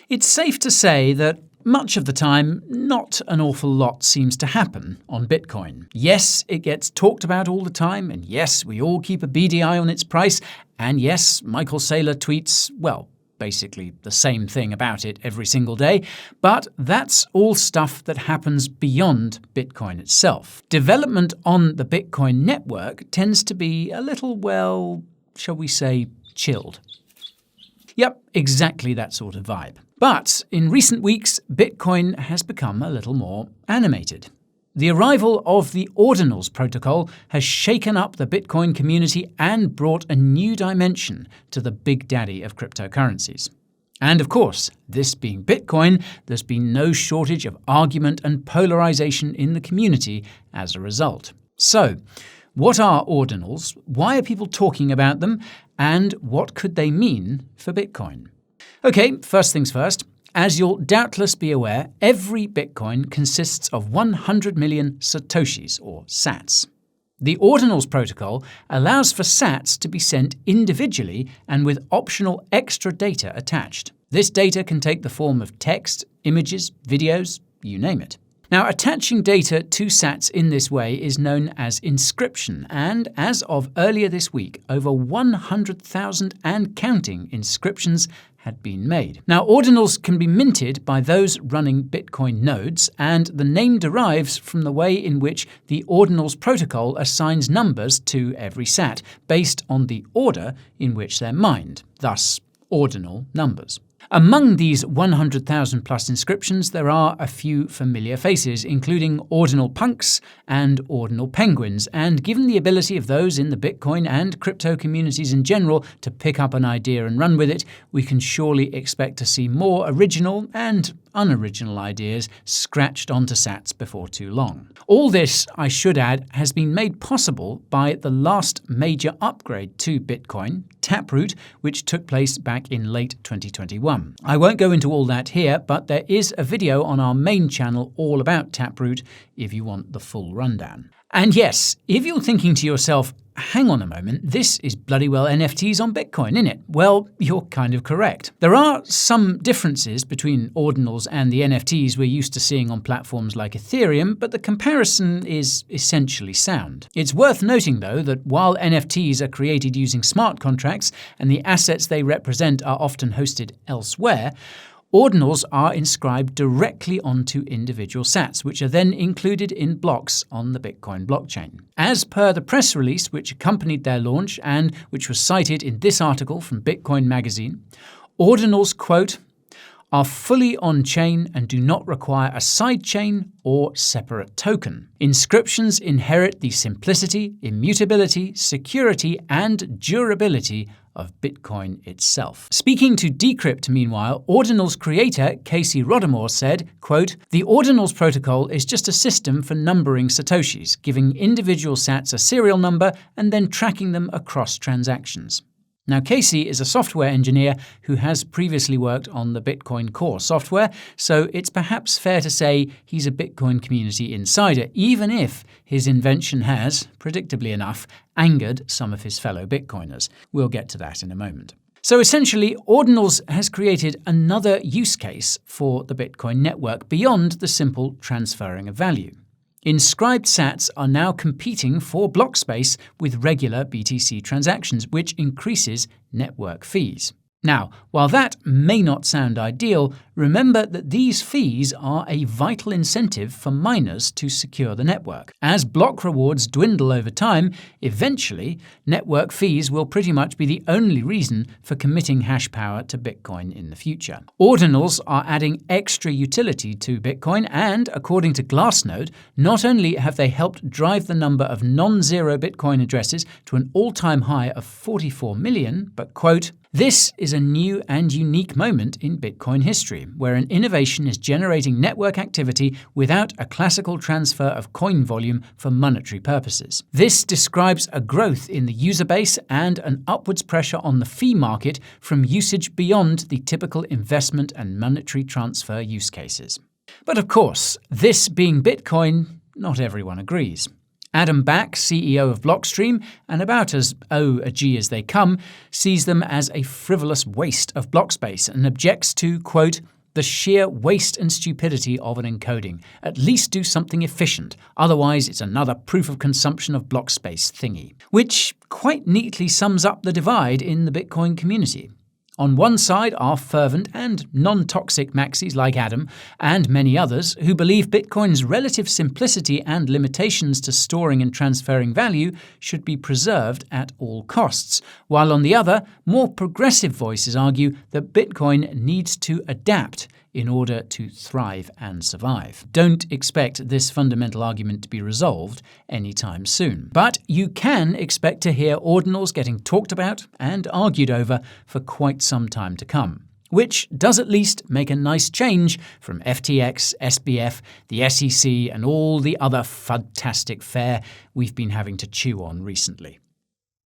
It's safe to say that much of the time, not an awful lot seems to happen on Bitcoin. Yes, it gets talked about all the time, and yes, we all keep a beady eye on its price, and yes, Michael Saylor tweets, well, basically the same thing about it every single day, but that's all stuff that happens beyond Bitcoin itself. Development on the Bitcoin network tends to be a little, well, shall we say, chilled. Yep, exactly that sort of vibe. But in recent weeks, Bitcoin has become a little more animated. The arrival of the Ordinals protocol has shaken up the Bitcoin community and brought a new dimension to the big daddy of cryptocurrencies. And of course, this being Bitcoin, there's been no shortage of argument and polarization in the community as a result. So, what are Ordinals? Why are people talking about them? And what could they mean for Bitcoin? Okay, first things first. As you'll doubtless be aware, every Bitcoin consists of 100 million satoshis, or sats. The Ordinals protocol allows for sats to be sent individually and with optional extra data attached. This data can take the form of text, images, videos, you name it. Now, attaching data to sats in this way is known as inscription, and as of earlier this week, over 100,000 and counting inscriptions had been made. Now, Ordinals can be minted by those running Bitcoin nodes, and the name derives from the way in which the Ordinals protocol assigns numbers to every sat, based on the order in which they're mined, thus ordinal numbers. Among these 100,000 plus inscriptions, there are a few familiar faces, including ordinal punks and ordinal penguins, and given the ability of those in the Bitcoin and crypto communities in general to pick up an idea and run with it, we can surely expect to see more original and unoriginal ideas scratched onto sats before too long. All this, I should add, has been made possible by the last major upgrade to Bitcoin, Taproot, which took place back in late 2021. I won't go into all that here, but there is a video on our main channel all about Taproot if you want the full rundown. And yes, if you're thinking to yourself, hang on a moment, this is bloody well NFTs on Bitcoin, isn't it? Well, you're kind of correct. There are some differences between Ordinals and the NFTs we're used to seeing on platforms like Ethereum, but the comparison is essentially sound. It's worth noting, though, that while NFTs are created using smart contracts and the assets they represent are often hosted elsewhere, Ordinals are inscribed directly onto individual sats, which are then included in blocks on the Bitcoin blockchain. As per the press release which accompanied their launch and which was cited in this article from Bitcoin magazine, Ordinals, quote, are fully on-chain and do not require a sidechain or separate token. Inscriptions inherit the simplicity, immutability, security, and durability of Bitcoin itself. Speaking to Decrypt, meanwhile, Ordinals creator Casey Rodamore said, quote, the Ordinals protocol is just a system for numbering satoshis, giving individual sats a serial number and then tracking them across transactions. Now, Casey is a software engineer who has previously worked on the Bitcoin Core software, so it's perhaps fair to say he's a Bitcoin community insider, even if his invention has, predictably enough, angered some of his fellow Bitcoiners. We'll get to that in a moment. So essentially, Ordinals has created another use case for the Bitcoin network beyond the simple transferring of value. Inscribed sats are now competing for block space with regular BTC transactions, which increases network fees. Now, while that may not sound ideal, remember that these fees are a vital incentive for miners to secure the network. As block rewards dwindle over time, eventually, network fees will pretty much be the only reason for committing hash power to Bitcoin in the future. Ordinals are adding extra utility to Bitcoin, and according to Glassnode, not only have they helped drive the number of non-zero Bitcoin addresses to an all-time high of 44 million, but, quote, this is a new and unique moment in Bitcoin history, where an innovation is generating network activity without a classical transfer of coin volume for monetary purposes. This describes a growth in the user base and an upwards pressure on the fee market from usage beyond the typical investment and monetary transfer use cases. But of course, this being Bitcoin, not everyone agrees. Adam Back, CEO of Blockstream, and about as OG as they come, sees them as a frivolous waste of block space and objects to, quote, The sheer waste and stupidity of an encoding. At least do something efficient, otherwise it's another proof of consumption of block space thingy. Which quite neatly sums up the divide in the Bitcoin community. On one side are fervent and non-toxic maxis like Adam and many others who believe Bitcoin's relative simplicity and limitations to storing and transferring value should be preserved at all costs, while on the other, more progressive voices argue that Bitcoin needs to adapt in order to thrive and survive. Don't expect this fundamental argument to be resolved anytime soon. But you can expect to hear ordinals getting talked about and argued over for quite some time to come, which does at least make a nice change from FTX, SBF, the SEC, and all the other fantastic fare we've been having to chew on recently.